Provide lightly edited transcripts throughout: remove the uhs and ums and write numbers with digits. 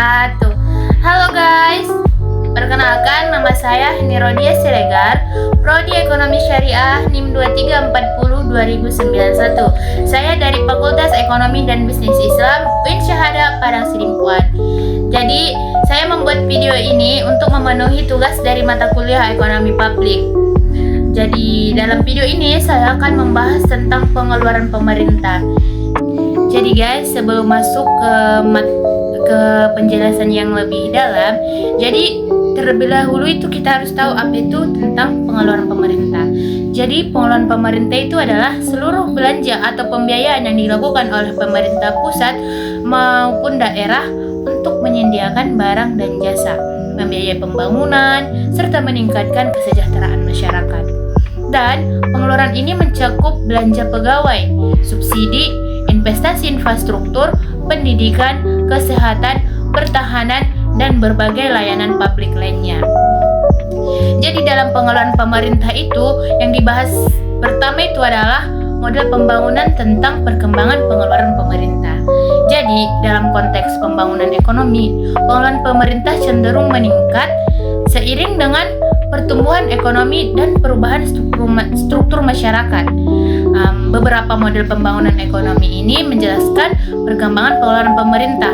wabarakatuh. Halo guys, perkenalkan nama saya Nirodia Siregar, Prodi Ekonomi Syariah NIM 2340-2091. Saya dari Fakultas Ekonomi dan Bisnis Islam UIN Syahada Padang Sidimpuan. Jadi, saya membuat video ini untuk memenuhi tugas dari mata kuliah Ekonomi Publik. Jadi, dalam video ini saya akan membahas tentang pengeluaran pemerintah. Jadi guys, sebelum masuk ke penjelasan yang lebih dalam, jadi terlebih dahulu itu kita harus tahu apa itu tentang pengeluaran pemerintah. Jadi pengeluaran pemerintah itu adalah seluruh belanja atau pembiayaan yang dilakukan oleh pemerintah pusat maupun daerah untuk menyediakan barang dan jasa, membiayai pembangunan, serta meningkatkan kesejahteraan masyarakat. Dan pengeluaran ini mencakup belanja pegawai, subsidi, investasi infrastruktur, pendidikan, kesehatan, pertahanan, dan berbagai layanan publik lainnya. Jadi dalam pengeluaran pemerintah itu yang dibahas pertama itu adalah model pembangunan tentang perkembangan pengeluaran pemerintah. Jadi dalam konteks pembangunan ekonomi, pengeluaran pemerintah cenderung meningkat seiring dengan pertumbuhan ekonomi dan perubahan struktur masyarakat. Beberapa model pembangunan ekonomi ini menjelaskan perkembangan pengeluaran pemerintah.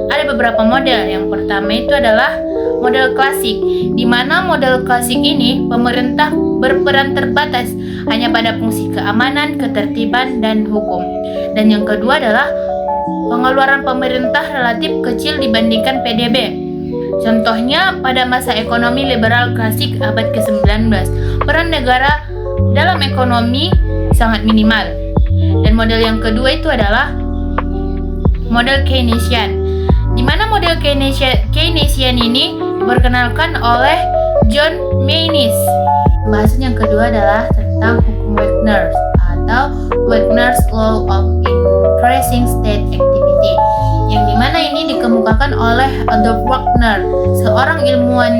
Ada beberapa model. Yang pertama itu adalah model klasik, di mana model klasik ini pemerintah berperan terbatas hanya pada fungsi keamanan, ketertiban, dan hukum. Dan yang kedua adalah pengeluaran pemerintah relatif kecil dibandingkan PDB. Contohnya pada masa ekonomi liberal klasik abad ke-19, peran negara dalam ekonomi sangat minimal. Dan model yang kedua itu adalah model Keynesian, di mana model Keynesian ini diperkenalkan oleh John Maynard. Pembahasan yang kedua adalah tentang hukum Wagner atau Wagner's Law of Increasing State Activity, yang dimana ini dikemukakan oleh Adolf Wagner, seorang ilmuwan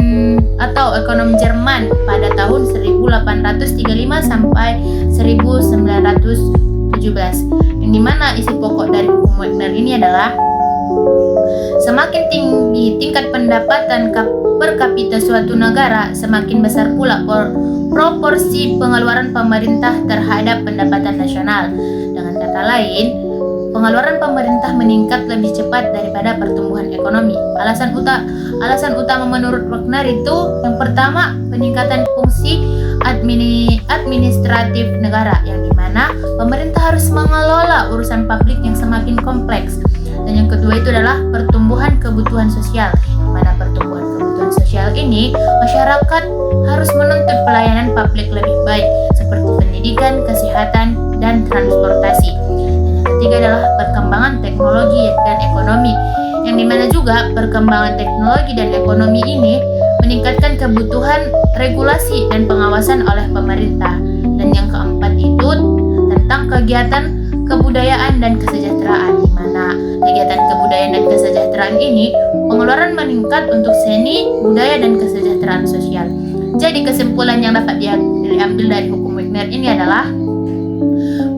atau ekonom Jerman pada tahun 1835 sampai 1917, yang dimana isi pokok dari hukum Wagner ini adalah semakin tinggi tingkat pendapatan per kapita suatu negara, semakin besar pula proporsi pengeluaran pemerintah terhadap pendapatan nasional. Dengan kata lain, pengeluaran pemerintah meningkat lebih cepat daripada pertumbuhan ekonomi. Alasan utama menurut Wagner itu yang pertama, peningkatan fungsi administratif negara, yang dimana pemerintah harus mengelola urusan publik yang semakin kompleks. Dan yang kedua itu adalah pertumbuhan kebutuhan sosial, di mana pertumbuhan kebutuhan sosial ini masyarakat harus menuntut pelayanan publik lebih baik seperti pendidikan, kesehatan, dan transportasi. Dan yang ketiga adalah perkembangan teknologi dan ekonomi, yang dimana juga perkembangan teknologi dan ekonomi ini meningkatkan kebutuhan regulasi dan pengawasan oleh pemerintah. Dan yang keempat itu tentang kegiatan kebudayaan dan kesejahteraan, di mana kegiatan kebudayaan dan kesejahteraan ini pengeluaran meningkat untuk seni, budaya, dan kesejahteraan sosial. Jadi kesimpulan yang dapat diambil dari hukum Wagner ini adalah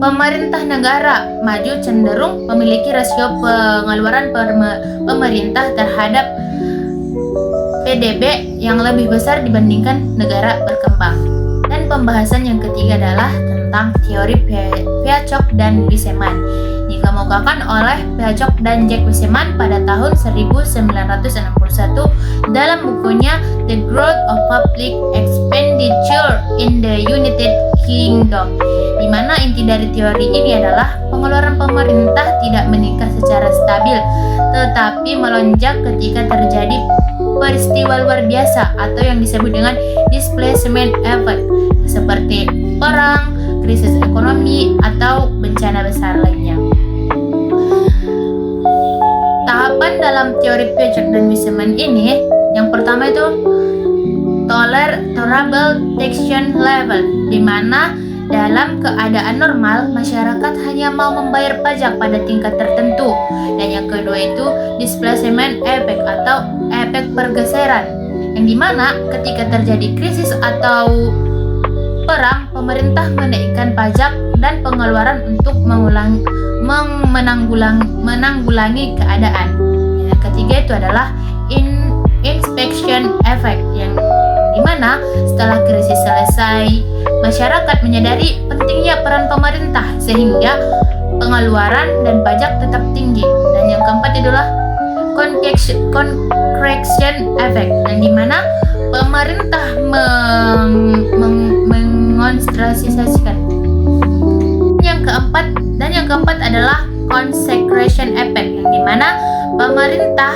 pemerintah negara maju cenderung memiliki rasio pengeluaran pemerintah terhadap PDB yang lebih besar dibandingkan negara berkembang. Dan pembahasan yang ketiga adalah tentang teori Piaget dan Wiseman, dikemukakan oleh Piaget dan Jack Wiseman pada tahun 1961 dalam bukunya The Growth of Public Expenditure in the United Kingdom, di mana inti dari teori ini adalah pengeluaran pemerintah tidak meningkat secara stabil, tetapi melonjak ketika terjadi peristiwa luar biasa atau yang disebut dengan displacement effect, seperti perang, krisis ekonomi, atau bencana besar lainnya. Tahapan dalam teori Piaget dan Wiseman ini, yang pertama itu tolerable taxation level, di mana dalam keadaan normal masyarakat hanya mau membayar pajak pada tingkat tertentu. Dan yang kedua itu displacement effect atau efek pergeseran, yang dimana ketika terjadi krisis atau perang, pemerintah menaikkan pajak dan pengeluaran untuk menanggulangi keadaan. Yang ketiga itu adalah inspection effect, yang dimana setelah krisis selesai, masyarakat menyadari pentingnya peran pemerintah sehingga pengeluaran dan pajak tetap tinggi. Dan yang keempat adalah correction effect, yang dimana pemerintah mengonsentrasikan. Yang keempat adalah consecration effect, yang dimana pemerintah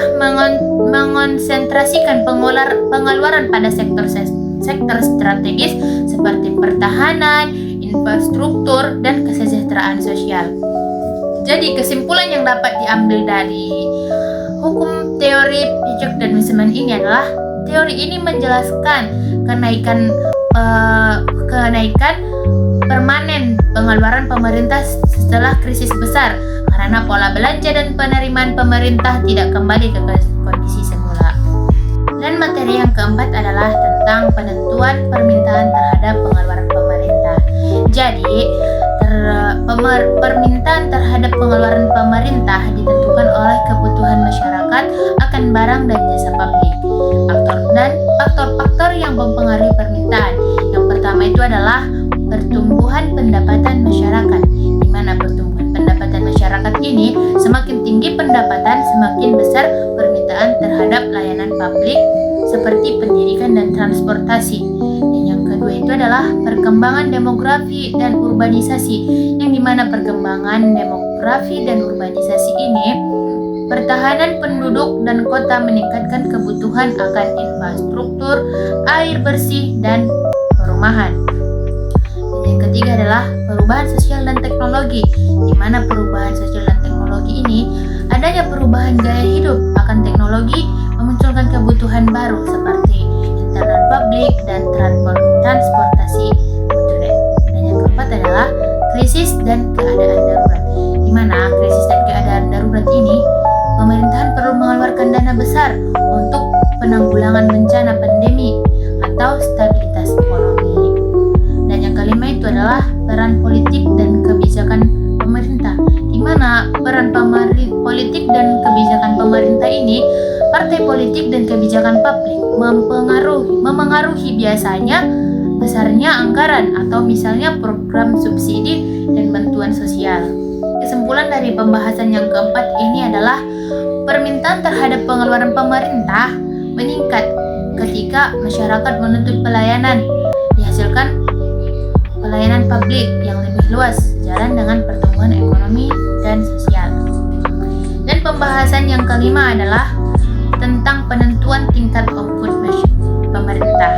mengonsentrasikan pengeluaran pada sektor strategis seperti pertahanan, infrastruktur, dan kesejahteraan sosial. Jadi kesimpulan yang dapat diambil dari hukum teori pajak dan manajemen ini adalah teori ini menjelaskan kenaikan permanen pengeluaran pemerintah setelah krisis besar karena pola belanja dan penerimaan pemerintah tidak kembali ke kondisi semula. Dan materi yang keempat adalah tentang penentuan permintaan terhadap pengeluaran pemerintah. Jadi, permintaan terhadap pengeluaran pemerintah ditentukan oleh kebutuhan masyarakat akan barang dan jasa publik. Faktor-faktor yang mempengaruhi permintaan. Yang pertama itu adalah pertumbuhan pendapatan masyarakat, di mana pertumbuhan pendapatan masyarakat ini semakin tinggi pendapatan, semakin besar permintaan terhadap layanan publik seperti pendidikan dan transportasi. Dan yang kedua itu adalah perkembangan demografi dan urbanisasi, yang dimana perkembangan demografi dan urbanisasi ini pertahanan penduduk dan kota meningkatkan kebutuhan akan infrastruktur, air bersih, dan perumahan. Dan yang ketiga adalah perubahan sosial dan teknologi, di mana perubahan sosial dan teknologi ini adanya perubahan gaya hidup akan teknologi memunculkan kebutuhan baru seperti internet publik dan transportasi internet. Dan yang keempat adalah krisis dan keadaan darurat, di mana krisis dan keadaan darurat ini pemerintahan perlu mengeluarkan dana besar untuk penanggulangan bencana pandemi atau stabilitas ekonomi. Dan yang kelima itu adalah peran politik dan kebijakan pemerintah, di mana peran politik dan kebijakan pemerintah ini, partai politik dan kebijakan publik memengaruhi biasanya besarnya anggaran atau misalnya program subsidi dan bantuan sosial. Kesimpulan dari pembahasan yang keempat ini adalah permintaan terhadap pengeluaran pemerintah meningkat ketika masyarakat menuntut pelayanan, dihasilkan pelayanan publik yang lebih luas sejalan dengan pertumbuhan ekonomi dan sosial. Dan pembahasan yang kelima adalah tentang penentuan tingkat output pemerintah,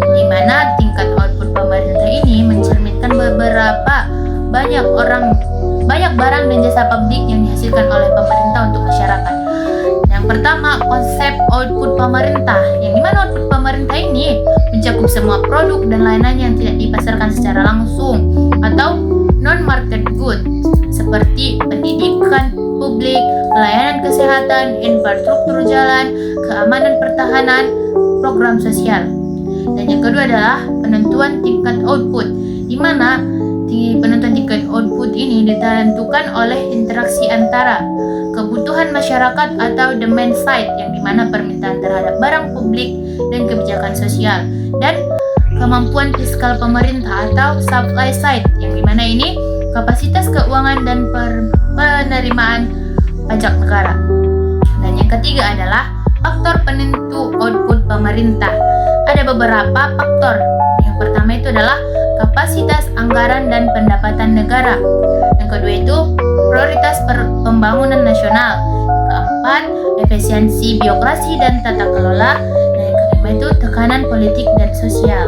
di mana tingkat output pemerintah ini mencerminkan banyak barang dan jasa publik yang dihasilkan oleh pemerintah untuk masyarakat. Yang pertama, konsep output pemerintah, yang dimana output pemerintah ini mencakup semua produk dan layanan yang tidak dipasarkan secara langsung atau non-market goods seperti pendidikan publik, pelayanan kesehatan, infrastruktur jalan, keamanan pertahanan, program sosial. Dan yang kedua adalah penentuan tingkat output, di mana penentuan tingkat output ini ditentukan oleh interaksi antara kebutuhan masyarakat atau demand side, yang dimana permintaan terhadap barang publik dan kebijakan sosial, dan kemampuan fiskal pemerintah atau supply side, yang dimana ini kapasitas keuangan dan penerimaan pajak negara. Dan yang ketiga adalah faktor penentu output pemerintah. Ada beberapa faktor. Yang pertama itu adalah kapasitas anggaran dan pendapatan negara. Yang kedua itu prioritas pembangunan nasional. Keempat, efisiensi birokrasi dan tata kelola. Dan yang kelima itu tekanan politik dan sosial.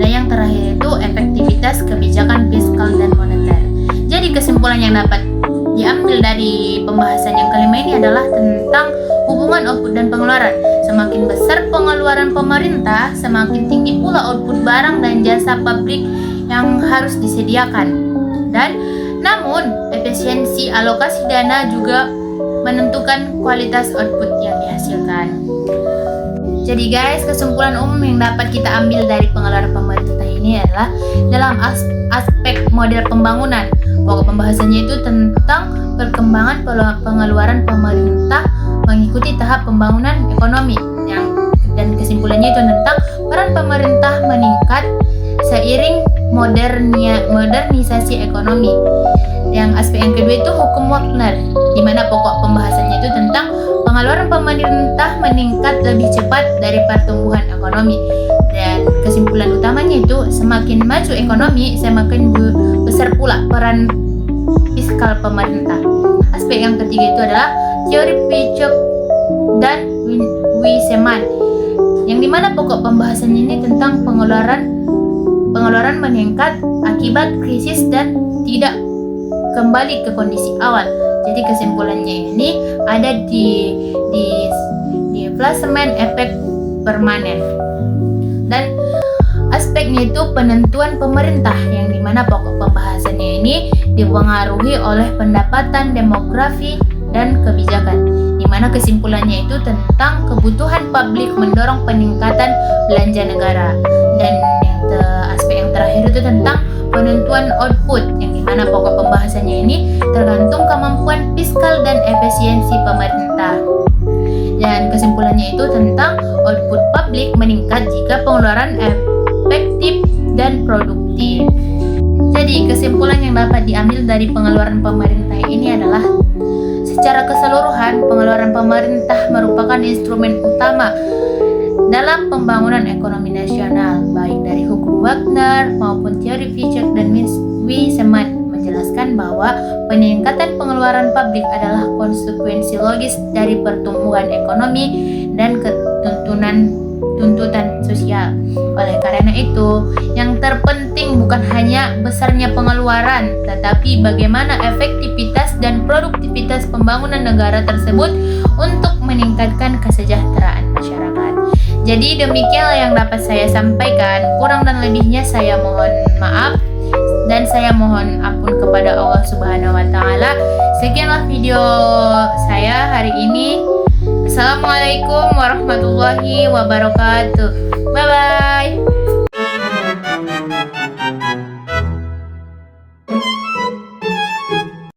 Dan yang terakhir itu efektivitas kebijakan fiskal dan moneter. Jadi kesimpulan yang dapat diambil dari pembahasan yang kelima ini adalah tentang hubungan output dan pengeluaran. Semakin besar pengeluaran pemerintah, semakin tinggi pula output barang dan jasa publik yang harus disediakan. Dan namun efisiensi alokasi dana juga menentukan kualitas output yang dihasilkan. Jadi guys, kesimpulan umum yang dapat kita ambil dari pengeluaran pemerintah ini adalah dalam aspek model pembangunan. Pokok pembahasannya itu tentang perkembangan pengeluaran pemerintah mengikuti tahap pembangunan ekonomi dan kesimpulannya itu tentang peran pemerintah meningkat seiring modernisasi ekonomi. Yang aspek yang kedua itu hukum Wagner, di mana pokok pembahasannya itu tentang pengeluaran pemerintah meningkat lebih cepat dari pertumbuhan ekonomi. Dan kesimpulan utamanya itu semakin maju ekonomi, semakin besar pula peran fiskal pemerintah. Aspek yang ketiga itu adalah teori Piaget dan Wiseman, yang dimana pokok pembahasannya ini tentang pengeluaran meningkat akibat krisis dan tidak kembali ke kondisi awal. Jadi kesimpulannya ini ada di deflasemen efek permanen. Dan aspeknya itu penentuan pemerintah, yang dimana pokok pembahasannya ini dipengaruhi oleh pendapatan, demografi, dan kebijakan, dimana kesimpulannya itu tentang kebutuhan publik mendorong peningkatan belanja negara. Dan aspek yang terakhir itu tentang penentuan output, yang dimana pokok pembahasannya ini tergantung kemampuan fiskal dan efisiensi pemerintah. Dan kesimpulannya itu tentang output publik meningkat jika pengeluaran efektif dan produktif. Jadi kesimpulan yang dapat diambil dari pengeluaran pemerintah ini adalah secara keseluruhan pengeluaran pemerintah merupakan instrumen utama dalam pembangunan ekonomi nasional, baik dari hukum Wagner maupun teori Piaget dan Wiseman menjelaskan bahwa peningkatan pengeluaran publik adalah konsekuensi logis dari pertumbuhan ekonomi dan tuntutan sosial. Oleh karena itu, yang terpenting bukan hanya besarnya pengeluaran, tetapi bagaimana efektivitas dan produktivitas pembangunan negara tersebut untuk meningkatkan kesejahteraan masyarakat. Jadi demikianlah yang dapat saya sampaikan. Kurang dan lebihnya saya mohon maaf dan saya mohon ampun kepada Allah Subhanahu wa taala. Sekianlah video saya hari ini. Assalamualaikum warahmatullahi wabarakatuh. Bye bye.